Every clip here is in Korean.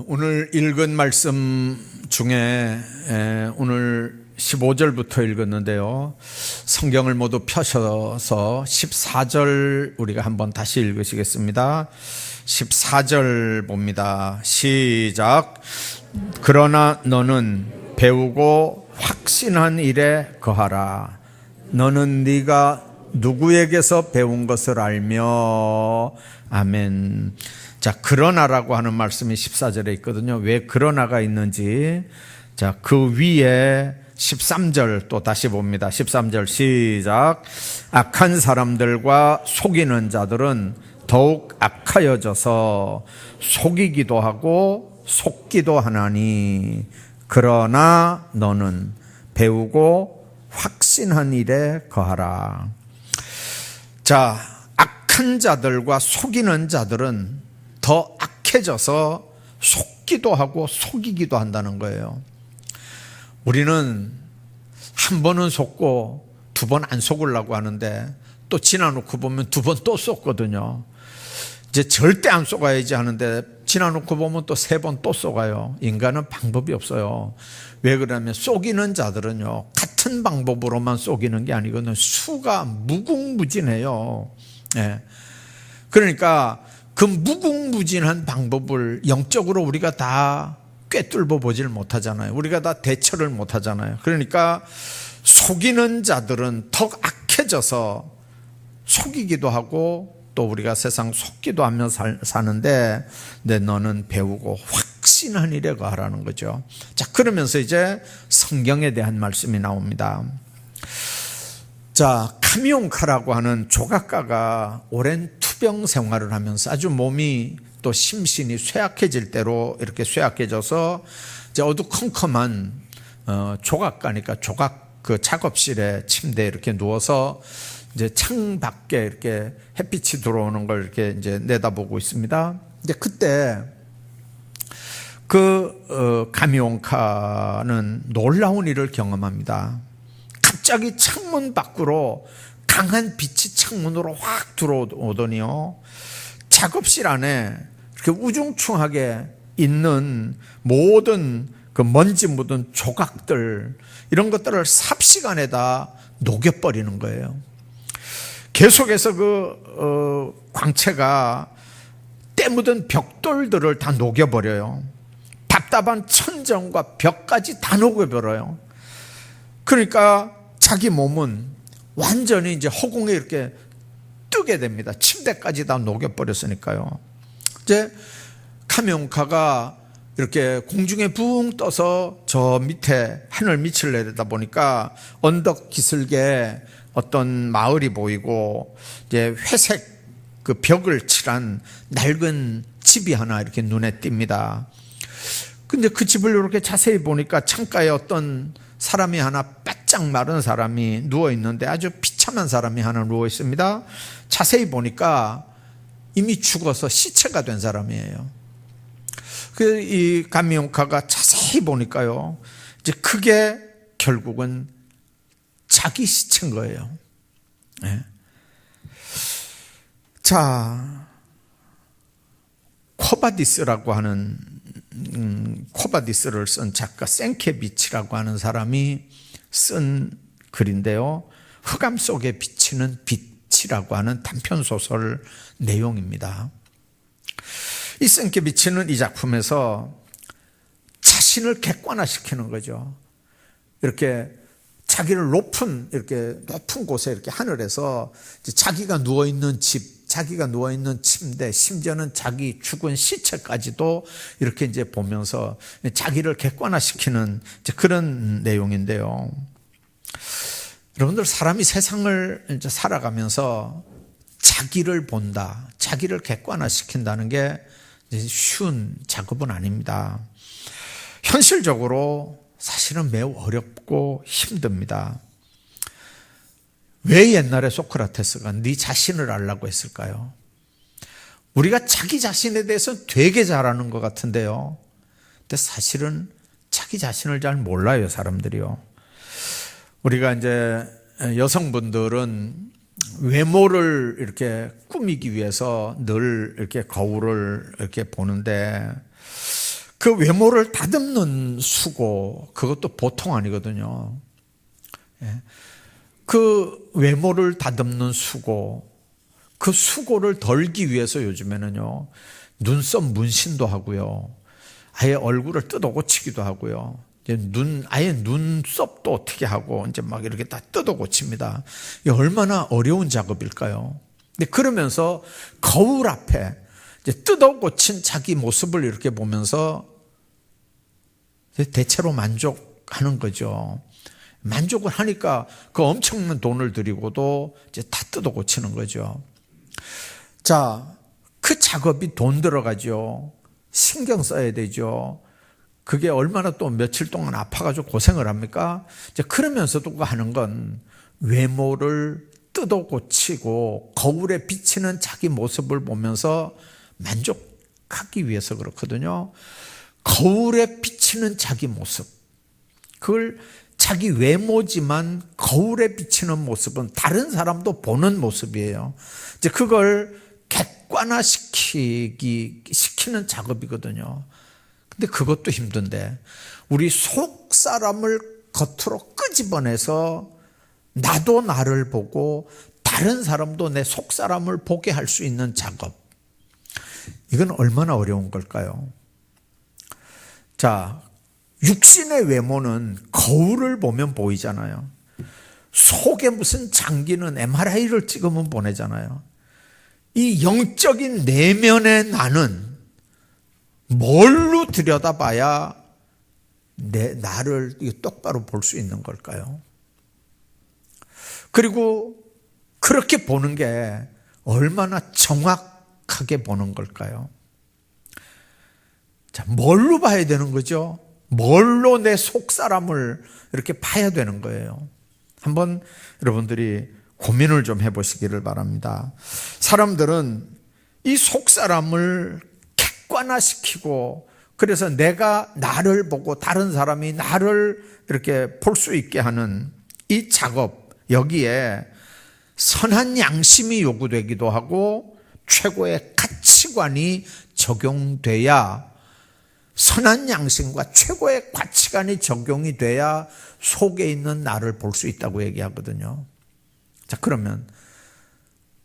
오늘 읽은 말씀 중에 오늘 15절부터 읽었는데요. 성경을 모두 펴셔서 14절 우리가 한번 다시 읽으시겠습니다. 14절 봅니다. 시작. 그러나 너는 배우고 확신한 일에 거하라. 너는 네가 누구에게서 배운 것을 알며. 아멘. 자, 그러나라고 하는 말씀이 14절에 있거든요. 왜 그러나가 있는지. 자, 그 위에 13절 또 다시 봅니다. 13절 시작. 악한 사람들과 속이는 자들은 더욱 악하여져서 속이기도 하고 속기도 하나니, 그러나 너는 배우고 확신한 일에 거하라. 자, 악한 자들과 속이는 자들은 더 악해져서 속기도 하고 속이기도 한다는 거예요. 우리는 한 번은 속고 두 번 안 속으려고 하는데 또 지나놓고 보면 두 번 또 속거든요. 이제 절대 안 속아야지 하는데 지나놓고 보면 또 세 번 또 속아요. 인간은 방법이 없어요. 왜 그러냐면 속이는 자들은요, 같은 방법으로만 속이는 게 아니거든요. 수가 무궁무진해요. 예. 그러니까 그 무궁무진한 방법을 영적으로 우리가 다 꿰뚫어 보질 못하잖아요. 우리가 다 대처를 못하잖아요. 그러니까 속이는 자들은 더 악해져서 속이기도 하고 또 우리가 세상 속기도 하며 사는데, 너는 배우고 확신한 일에 거하라는 거죠. 자, 그러면서 이제 성경에 대한 말씀이 나옵니다. 자, 카미온카라고 하는 조각가가 오랜 투병 생활을 하면서 아주 몸이 또 심신이 쇠약해질 대로 이렇게 쇠약해져서 이제 어두컴컴한 조각가니까 조각 그 작업실에 침대에 이렇게 누워서 이제 창 밖에 이렇게 햇빛이 들어오는 걸 이렇게 이제 내다보고 있습니다. 근데 그때 카미온카는 놀라운 일을 경험합니다. 갑자기 창문 밖으로 강한 빛이 창문으로 확 들어오더니요, 작업실 안에 이렇게 우중충하게 있는 모든 그 먼지 묻은 조각들, 이런 것들을 삽시간에 다 녹여버리는 거예요. 계속해서 광채가 때 묻은 벽돌들을 다 녹여버려요. 답답한 천정과 벽까지 다 녹여버려요. 그러니까 자기 몸은 완전히 이제 허공에 이렇게 뜨게 됩니다. 침대까지 다 녹여버렸으니까요. 이제 카미온카가 이렇게 공중에 붕 떠서 저 밑에 하늘 밑을 내려다 보니까 언덕 기슭에 어떤 마을이 보이고 이제 회색 그 벽을 칠한 낡은 집이 하나 이렇게 눈에 띕니다. 근데 그 집을 이렇게 자세히 보니까 창가에 어떤 사람이 하나 바짝 마른 사람이 누워 있는데, 아주 비참한 사람이 하나 누워 있습니다. 자세히 보니까 이미 죽어서 시체가 된 사람이에요. 이 카미온카가 자세히 보니까요, 이제 그게 결국은 자기 시체인 거예요. 네. 자, 코바디스라고 하는 코바디스를 쓴 작가 센케비치라고 하는 사람이 쓴 글인데요, 흑암 속에 비치는 빛이라고 하는 단편소설 내용입니다. 이 센케비치는 이 작품에서 자신을 객관화시키는 거죠. 이렇게 자기를 이렇게 높은 곳에 이렇게 하늘에서 자기가 누워있는 집, 자기가 누워있는 침대, 심지어는 자기 죽은 시체까지도 이렇게 이제 보면서 자기를 객관화시키는 그런 내용인데요. 여러분들, 사람이 세상을 이제 살아가면서 자기를 본다, 자기를 객관화시킨다는 게 쉬운 작업은 아닙니다. 현실적으로 사실은 매우 어렵고 힘듭니다. 왜 옛날에 소크라테스가 네 자신을 알라고 했을까요? 우리가 자기 자신에 대해서 되게 잘 아는 것 같은데요, 근데 사실은 자기 자신을 잘 몰라요, 사람들이요. 우리가 이제 여성분들은 외모를 이렇게 꾸미기 위해서 늘 이렇게 거울을 이렇게 보는데, 그 외모를 다듬는 수고, 그것도 보통 아니거든요. 그 외모를 다듬는 수고, 그 수고를 덜기 위해서 요즘에는요, 눈썹 문신도 하고요, 아예 얼굴을 뜯어 고치기도 하고요, 아예 눈썹도 어떻게 하고, 이제 막 이렇게 다 뜯어 고칩니다. 이게 얼마나 어려운 작업일까요? 근데 그러면서 거울 앞에 이제 뜯어 고친 자기 모습을 이렇게 보면서 대체로 만족하는 거죠. 만족을 하니까 그 엄청난 돈을 들이고도 이제 다 뜯어 고치는 거죠. 자, 그 작업이 돈 들어가죠. 신경 써야 되죠. 그게 얼마나 또 며칠 동안 아파가지고 고생을 합니까? 이제 그러면서도 하는 건 외모를 뜯어 고치고 거울에 비치는 자기 모습을 보면서 만족하기 위해서 그렇거든요. 거울에 비치는 자기 모습, 그걸 자기 외모지만 거울에 비치는 모습은 다른 사람도 보는 모습이에요. 이제 그걸 객관화시키는 작업이거든요. 근데 그것도 힘든데, 우리 속 사람을 겉으로 끄집어내서 나도 나를 보고 다른 사람도 내 속 사람을 보게 할 수 있는 작업, 이건 얼마나 어려운 걸까요? 자, 육신의 외모는 거울을 보면 보이잖아요. 속에 무슨 장기는 MRI를 찍으면 보내잖아요. 이 영적인 내면의 나는 뭘로 들여다봐야 나를 똑바로 볼 수 있는 걸까요? 그리고 그렇게 보는 게 얼마나 정확하게 보는 걸까요? 자, 뭘로 봐야 되는 거죠? 뭘로 내 속사람을 이렇게 봐야 되는 거예요? 한번 여러분들이 고민을 좀 해보시기를 바랍니다. 사람들은 이 속사람을 객관화시키고, 그래서 내가 나를 보고 다른 사람이 나를 이렇게 볼 수 있게 하는 이 작업, 여기에 선한 양심이 요구되기도 하고 최고의 가치관이 적용돼야, 선한 양심과 최고의 가치관이 적용이 돼야 속에 있는 나를 볼 수 있다고 얘기하거든요. 자, 그러면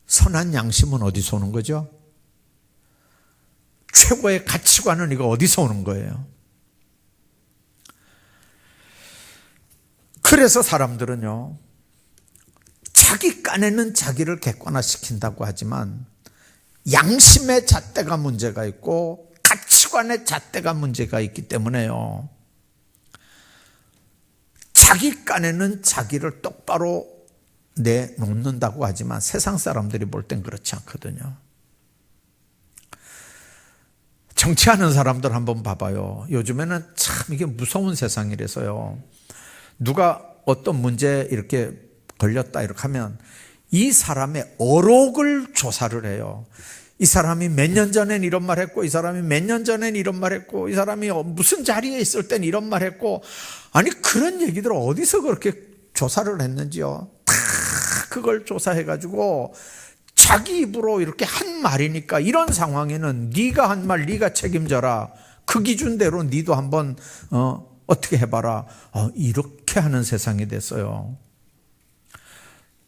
선한 양심은 어디서 오는 거죠? 최고의 가치관은 이거 어디서 오는 거예요? 그래서 사람들은요, 자기 깐에는 자기를 객관화시킨다고 하지만 양심의 잣대가 문제가 있고 가치관의 잣대가 문제가 있기 때문에요, 자기 깐에는 자기를 똑바로 내놓는다고 하지만 세상 사람들이 볼 땐 그렇지 않거든요. 정치하는 사람들 한번 봐봐요. 요즘에는 참 이게 무서운 세상이라서요, 누가 어떤 문제에 이렇게 걸렸다 이렇게 하면 이 사람의 어록을 조사를 해요. 이 사람이 몇 년 전엔 이런 말 했고, 이 사람이 몇 년 전엔 이런 말 했고, 이 사람이 무슨 자리에 있을 땐 이런 말 했고, 아니 그런 얘기들을 어디서 그렇게 조사를 했는지요. 다 그걸 조사해가지고 자기 입으로 이렇게 한 말이니까, 이런 상황에는 네가 한 말 네가 책임져라, 그 기준대로 네도 한번 어떻게 해봐라, 이렇게 하는 세상이 됐어요.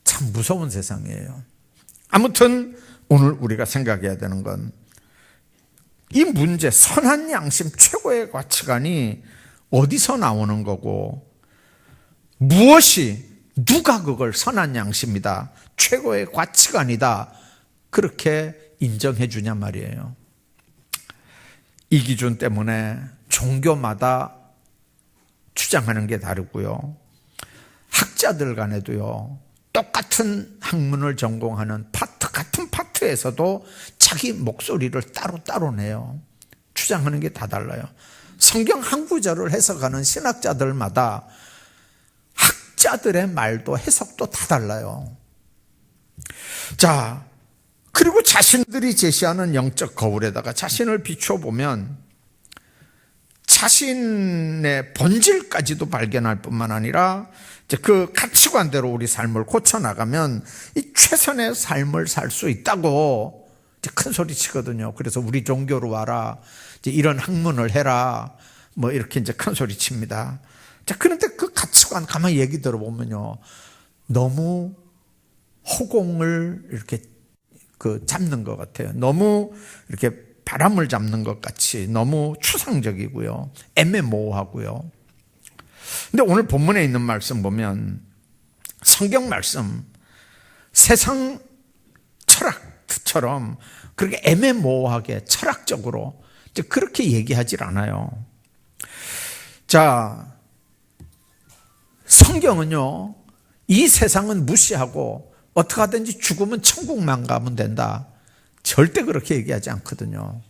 참 무서운 세상이에요. 아무튼 오늘 우리가 생각해야 되는 건 이 문제, 선한 양심, 최고의 가치관이 어디서 나오는 거고, 무엇이, 누가 그걸 선한 양심이다, 최고의 가치관이다 그렇게 인정해 주냐 말이에요. 이 기준 때문에 종교마다 주장하는 게 다르고요, 학자들 간에도요, 똑같은 학문을 전공하는 같은 파트에서도 자기 목소리를 따로 내요. 주장하는 게 다 달라요. 성경 한 구절을 해석하는 신학자들마다 학자들의 말도 해석도 다 달라요. 자, 그리고 자신들이 제시하는 영적 거울에다가 자신을 비춰보면 자신의 본질까지도 발견할 뿐만 아니라 그 가치관대로 우리 삶을 고쳐나가면 이 최선의 삶을 살 수 있다고 이제 큰 소리 치거든요. 그래서 우리 종교로 와라. 이제 이런 학문을 해라. 뭐 이렇게 이제 큰 소리 칩니다. 자, 그런데 그 가치관 가만히 얘기 들어보면요. 너무 허공을 이렇게 잡는 것 같아요. 너무 이렇게 바람을 잡는 것 같이 너무 추상적이고요. 애매모호하고요. 근데 오늘 본문에 있는 말씀 보면 성경 말씀 세상 철학처럼 그렇게 애매모호하게 철학적으로 이제 그렇게 얘기하질 않아요. 자, 성경은요, 이 세상은 무시하고 어떻게 하든지 죽으면 천국만 가면 된다. 절대 그렇게 얘기하지 않거든요.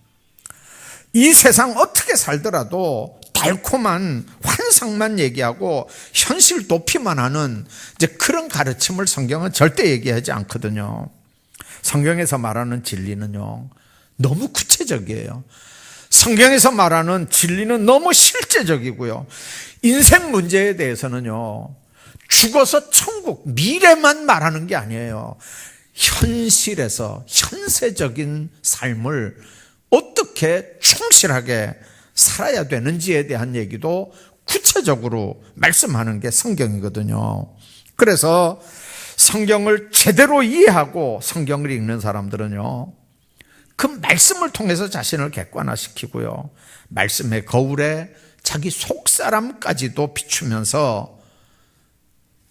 이 세상 어떻게 살더라도 달콤한 환상만 얘기하고 현실 도피만 하는 이제 그런 가르침을 성경은 절대 얘기하지 않거든요. 성경에서 말하는 진리는요, 너무 구체적이에요. 성경에서 말하는 진리는 너무 실제적이고요. 인생 문제에 대해서는요, 죽어서 천국, 미래만 말하는 게 아니에요. 현실에서 현세적인 삶을 어떻게 충실하게 살아야 되는지에 대한 얘기도 구체적으로 말씀하는 게 성경이거든요. 그래서 성경을 제대로 이해하고 성경을 읽는 사람들은요, 그 말씀을 통해서 자신을 객관화시키고요, 말씀의 거울에 자기 속사람까지도 비추면서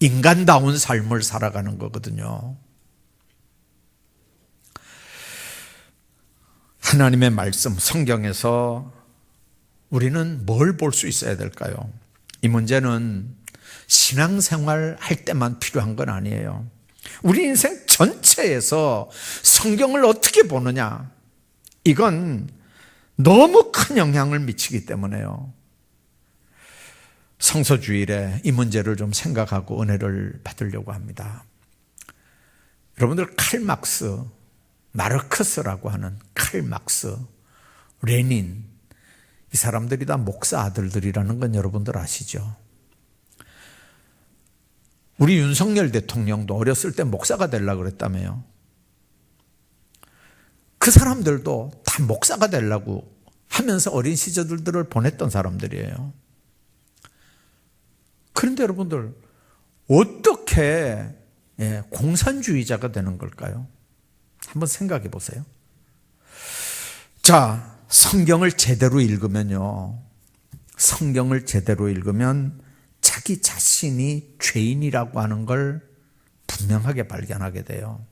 인간다운 삶을 살아가는 거거든요. 하나님의 말씀, 성경에서 우리는 뭘 볼 수 있어야 될까요? 이 문제는 신앙생활 할 때만 필요한 건 아니에요. 우리 인생 전체에서 성경을 어떻게 보느냐, 이건 너무 큰 영향을 미치기 때문에요. 성서주일에 이 문제를 좀 생각하고 은혜를 받으려고 합니다. 여러분들 칼막스, 마르크스라고 하는 칼막스, 레닌, 이 사람들이 다 목사 아들들이라는 건 여러분들 아시죠? 우리 윤석열 대통령도 어렸을 때 목사가 되려고 그랬다며요. 그 사람들도 다 목사가 되려고 하면서 어린 시절들을 보냈던 사람들이에요. 그런데 여러분들 어떻게 공산주의자가 되는 걸까요? 한번 생각해 보세요. 자, 성경을 제대로 읽으면요, 성경을 제대로 읽으면 자기 자신이 죄인이라고 하는 걸 분명하게 발견하게 돼요.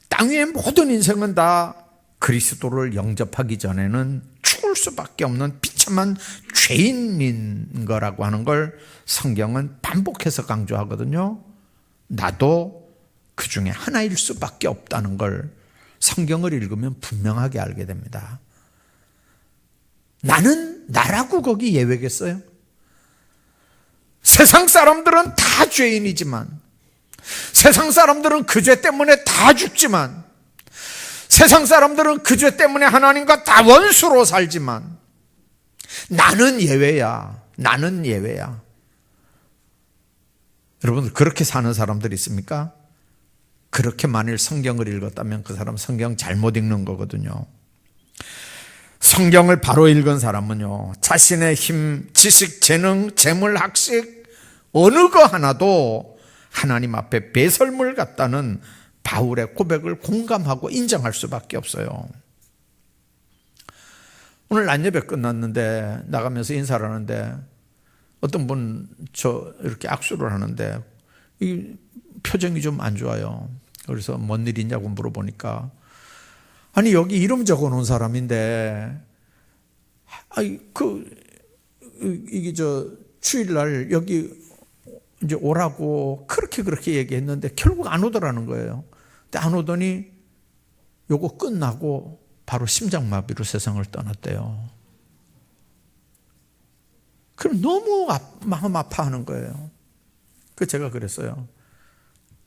땅 위의 모든 인생은 다 그리스도를 영접하기 전에는 죽을 수밖에 없는 비참한 죄인인 거라고 하는 걸 성경은 반복해서 강조하거든요. 나도 그 중에 하나일 수밖에 없다는 걸 성경을 읽으면 분명하게 알게 됩니다. 나는 나라고 거기 예외겠어요? 세상 사람들은 다 죄인이지만, 세상 사람들은 그 죄 때문에 다 죽지만, 세상 사람들은 그 죄 때문에 하나님과 다 원수로 살지만, 나는 예외야. 나는 예외야. 여러분들 그렇게 사는 사람들 있습니까? 그렇게 만일 성경을 읽었다면 그 사람 성경 잘못 읽는 거거든요. 성경을 바로 읽은 사람은요, 자신의 힘, 지식, 재능, 재물, 학식 어느 거 하나도 하나님 앞에 배설물 같다는 바울의 고백을 공감하고 인정할 수밖에 없어요. 오늘 낮예배 끝났는데 나가면서 인사를 하는데 어떤 분 저 이렇게 악수를 하는데 이 표정이 좀 안 좋아요. 그래서 뭔 일 있냐고 물어보니까, 아니 여기 이름 적어놓은 사람인데, 이게 주일날 여기 이제 오라고 그렇게 얘기했는데 결국 안 오더라는 거예요. 근데 안 오더니 요거 끝나고 바로 심장마비로 세상을 떠났대요. 그럼 너무 마음 아파하는 거예요. 그 제가 그랬어요.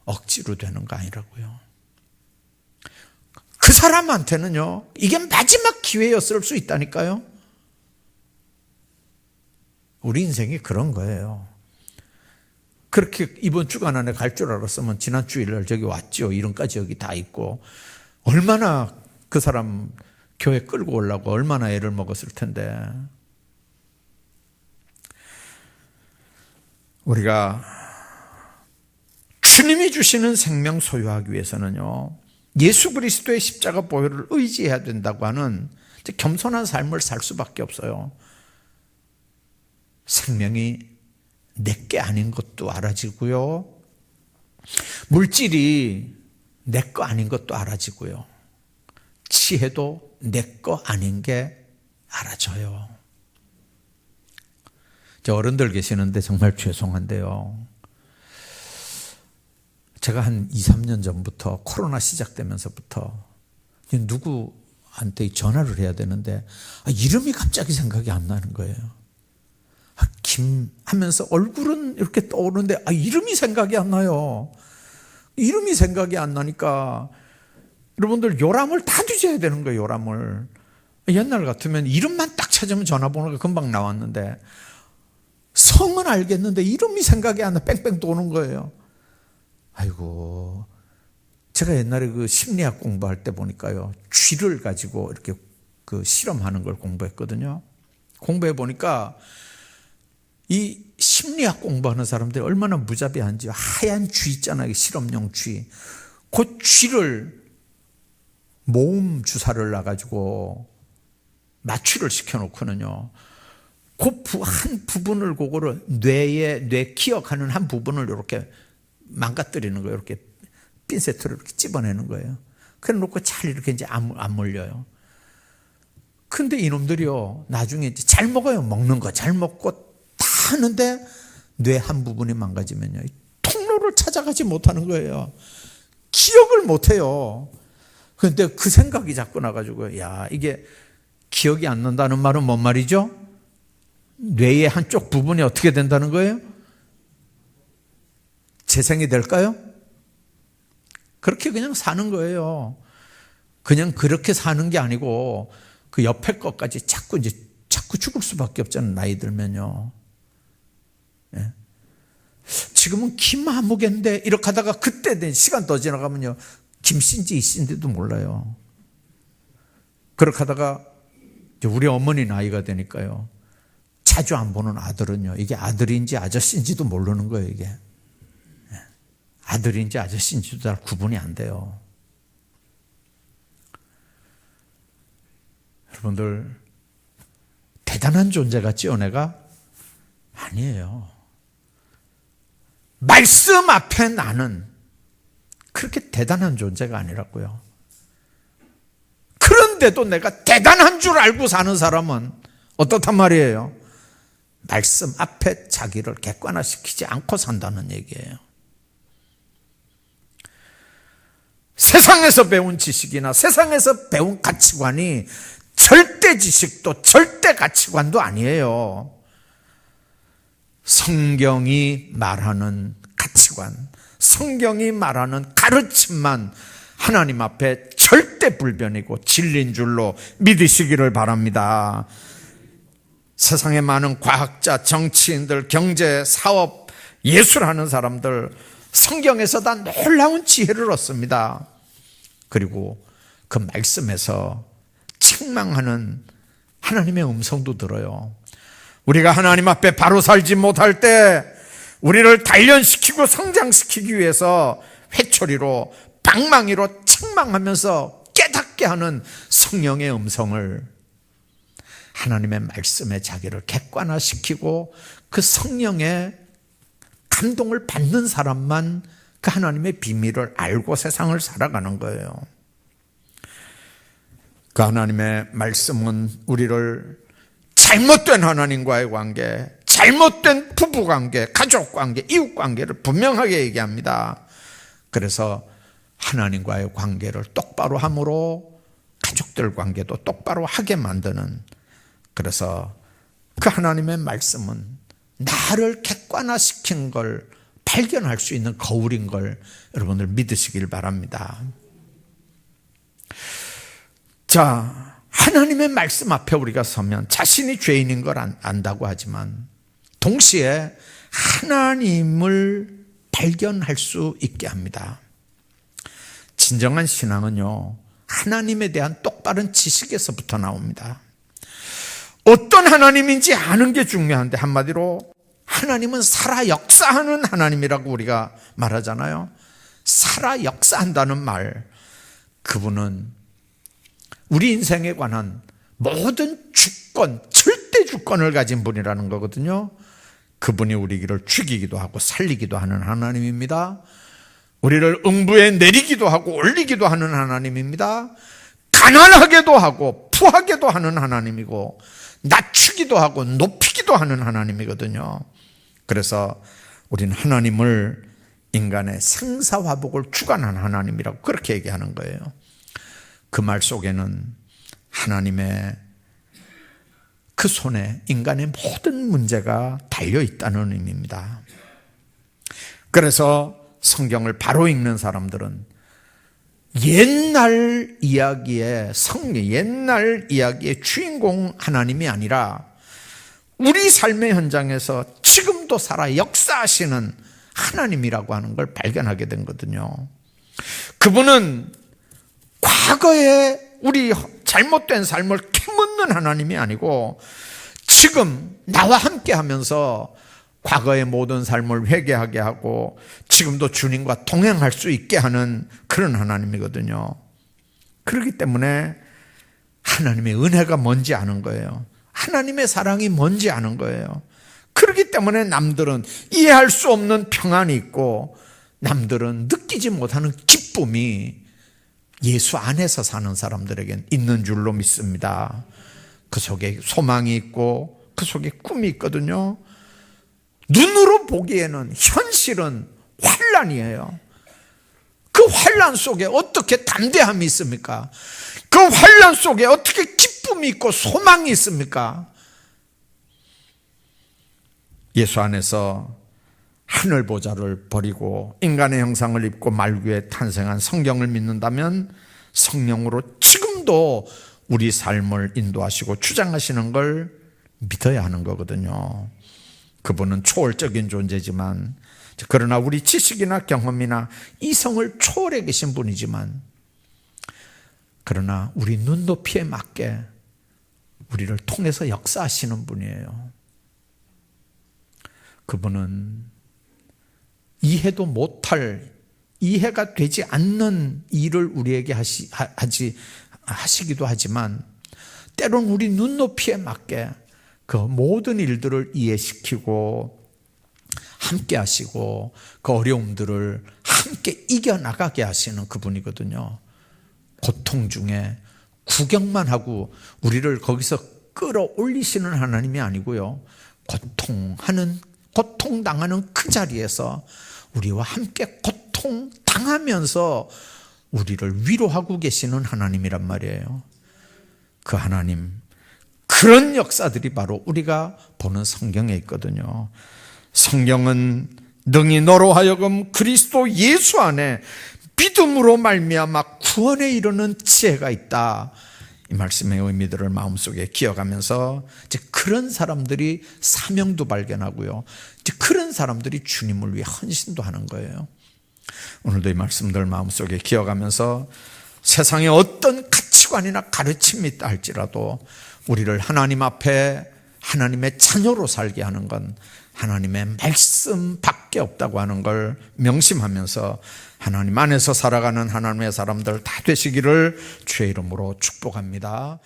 억지로 되는 거 아니라고요. 그 사람한테는요, 이게 마지막 기회였을 수 있다니까요. 우리 인생이 그런 거예요. 그렇게 이번 주간 안에 갈 줄 알았으면 지난 주일날 저기 왔죠. 이름까지 여기 다 있고 얼마나 그 사람 교회 끌고 오려고 얼마나 애를 먹었을 텐데. 우리가 주님이 주시는 생명 소유하기 위해서는요, 예수 그리스도의 십자가 보혈을 의지해야 된다고 하는 겸손한 삶을 살 수밖에 없어요. 생명이 내게 아닌 것도 알아지고요, 물질이 내 거 아닌 것도 알아지고요, 지혜도 내 거 아닌 게 알아져요. 저 어른들 계시는데 정말 죄송한데요, 제가 한 2, 3년 전부터 코로나 시작되면서부터 누구한테 전화를 해야 되는데 이름이 갑자기 생각이 안 나는 거예요. 김 하면서 얼굴은 이렇게 떠오르는데 이름이 생각이 안 나요. 이름이 생각이 안 나니까 여러분들 요람을 다 뒤져야 되는 거예요. 요람을. 옛날 같으면 이름만 딱 찾으면 전화번호가 금방 나왔는데 성은 알겠는데 이름이 생각이 안 나. 뺑뺑 도는 거예요. 아이고, 제가 옛날에 그 심리학 공부할 때 보니까요, 쥐를 가지고 이렇게 그 실험하는 걸 공부했거든요. 공부해 보니까 이 심리학 공부하는 사람들이 얼마나 무자비한지, 하얀 쥐 있잖아요, 실험용 쥐. 그 쥐를 모음 주사를 놔가지고 마취를 시켜놓고는요, 그 한 부분을, 그거를 뇌 기억하는 한 부분을 이렇게 망가뜨리는 거예요. 이렇게 핀셋으로 이렇게 찝어내는 거예요. 그래 놓고 잘 이렇게 이제 안 물려요. 근데 이놈들이요, 나중에 이제 잘 먹어요. 먹는 거 잘 먹고 다 하는데 뇌 한 부분이 망가지면요, 통로를 찾아가지 못하는 거예요. 기억을 못해요. 그런데 그 생각이 자꾸 나가지고, 야, 이게 기억이 안 난다는 말은 뭔 말이죠? 뇌의 한쪽 부분이 어떻게 된다는 거예요? 재생이 될까요? 그렇게 그냥 사는 거예요. 그냥 그렇게 사는 게 아니고 그 옆에 것까지 자꾸 죽을 수밖에 없잖아요. 나이 들면요. 예? 지금은 김아무개인데 이렇게 하다가 그때 시간 더 지나가면요, 김씨인지 이씨인지도 몰라요. 그렇게 하다가 우리 어머니 나이가 되니까요, 자주 안 보는 아들은요, 이게 아들인지 아저씨인지도 모르는 거예요. 이게 아들인지 아저씨인지도 잘 구분이 안 돼요. 여러분들, 대단한 존재 같지요, 내가? 아니에요. 말씀 앞에 나는 그렇게 대단한 존재가 아니라고요. 그런데도 내가 대단한 줄 알고 사는 사람은 어떻단 말이에요? 말씀 앞에 자기를 객관화시키지 않고 산다는 얘기예요. 세상에서 배운 지식이나 세상에서 배운 가치관이 절대 지식도 절대 가치관도 아니에요. 성경이 말하는 가치관, 성경이 말하는 가르침만 하나님 앞에 절대 불변이고 진리인 줄로 믿으시기를 바랍니다. 세상에 많은 과학자, 정치인들, 경제, 사업, 예술하는 사람들, 성경에서 다 놀라운 지혜를 얻습니다. 그리고 그 말씀에서 책망하는 하나님의 음성도 들어요. 우리가 하나님 앞에 바로 살지 못할 때 우리를 단련시키고 성장시키기 위해서 회초리로, 방망이로 책망하면서 깨닫게 하는 성령의 음성을, 하나님의 말씀에 자기를 객관화시키고 그 성령의 감동을 받는 사람만 그 하나님의 비밀을 알고 세상을 살아가는 거예요. 그 하나님의 말씀은 우리를 잘못된 하나님과의 관계, 잘못된 부부관계, 가족관계, 이웃관계를 분명하게 얘기합니다. 그래서 하나님과의 관계를 똑바로 함으로 가족들 관계도 똑바로 하게 만드는, 그래서 그 하나님의 말씀은 나를 객관화시킨 걸 발견할 수 있는 거울인 걸 여러분들 믿으시길 바랍니다. 자, 하나님의 말씀 앞에 우리가 서면 자신이 죄인인 걸 안다고 하지만 동시에 하나님을 발견할 수 있게 합니다. 진정한 신앙은요, 하나님에 대한 똑바른 지식에서부터 나옵니다. 어떤 하나님인지 아는 게 중요한데, 한마디로 하나님은 살아 역사하는 하나님이라고 우리가 말하잖아요. 살아 역사한다는 말, 그분은 우리 인생에 관한 모든 주권, 절대 주권을 가진 분이라는 거거든요. 그분이 우리를 죽이기도 하고 살리기도 하는 하나님입니다. 우리를 응부에 내리기도 하고 올리기도 하는 하나님입니다. 가난하게도 하고 부하게도 하는 하나님이고, 낮추기도 하고 높이기도 하는 하나님이거든요. 그래서 우리는 하나님을 인간의 생사화복을 주관한 하나님이라고 그렇게 얘기하는 거예요. 그 말 속에는 하나님의 그 손에 인간의 모든 문제가 달려있다는 의미입니다. 그래서 성경을 바로 읽는 사람들은 옛날 이야기의 옛날 이야기의 주인공 하나님이 아니라 우리 삶의 현장에서 지금도 살아 역사하시는 하나님이라고 하는 걸 발견하게 된 거거든요. 그분은 과거에 우리 잘못된 삶을 캐묻는 하나님이 아니고, 지금 나와 함께 하면서 과거의 모든 삶을 회개하게 하고 지금도 주님과 동행할 수 있게 하는 그런 하나님이거든요. 그렇기 때문에 하나님의 은혜가 뭔지 아는 거예요. 하나님의 사랑이 뭔지 아는 거예요. 그렇기 때문에 남들은 이해할 수 없는 평안이 있고, 남들은 느끼지 못하는 기쁨이 예수 안에서 사는 사람들에겐 있는 줄로 믿습니다. 그 속에 소망이 있고 그 속에 꿈이 있거든요. 눈으로 보기에는 현실은 환란이에요. 그 환란 속에 어떻게 담대함이 있습니까? 그 환란 속에 어떻게 기쁨이 있고 소망이 있습니까? 예수 안에서 하늘 보좌를 버리고 인간의 형상을 입고 말구에 탄생한 성경을 믿는다면 성령으로 지금도 우리 삶을 인도하시고 주장하시는 걸 믿어야 하는 거거든요. 그분은 초월적인 존재지만, 그러나 우리 지식이나 경험이나 이성을 초월해 계신 분이지만, 그러나 우리 눈높이에 맞게 우리를 통해서 역사하시는 분이에요. 그분은 이해도 못할, 이해가 되지 않는 일을 우리에게 하시기도 하지만, 때론 우리 눈높이에 맞게 그 모든 일들을 이해시키고 함께 하시고 그 어려움들을 함께 이겨나가게 하시는 그분이거든요. 고통 중에 구경만 하고 우리를 거기서 끌어올리시는 하나님이 아니고요, 고통당하는 그 자리에서 우리와 함께 고통당하면서 우리를 위로하고 계시는 하나님이란 말이에요. 그 하나님, 그런 역사들이 바로 우리가 보는 성경에 있거든요. 성경은 능히 너로 하여금 그리스도 예수 안에 믿음으로 말미암아 구원에 이르는 지혜가 있다. 이 말씀의 의미들을 마음속에 기억하면서 이제 그런 사람들이 사명도 발견하고요, 이제 그런 사람들이 주님을 위해 헌신도 하는 거예요. 오늘도 이 말씀들 마음속에 기억하면서 세상에 어떤 가치관이나 가르침이 있다 할지라도 우리를 하나님 앞에 하나님의 자녀로 살게 하는 건 하나님의 말씀밖에 없다고 하는 걸 명심하면서 하나님 안에서 살아가는 하나님의 사람들 다 되시기를 주의 이름으로 축복합니다.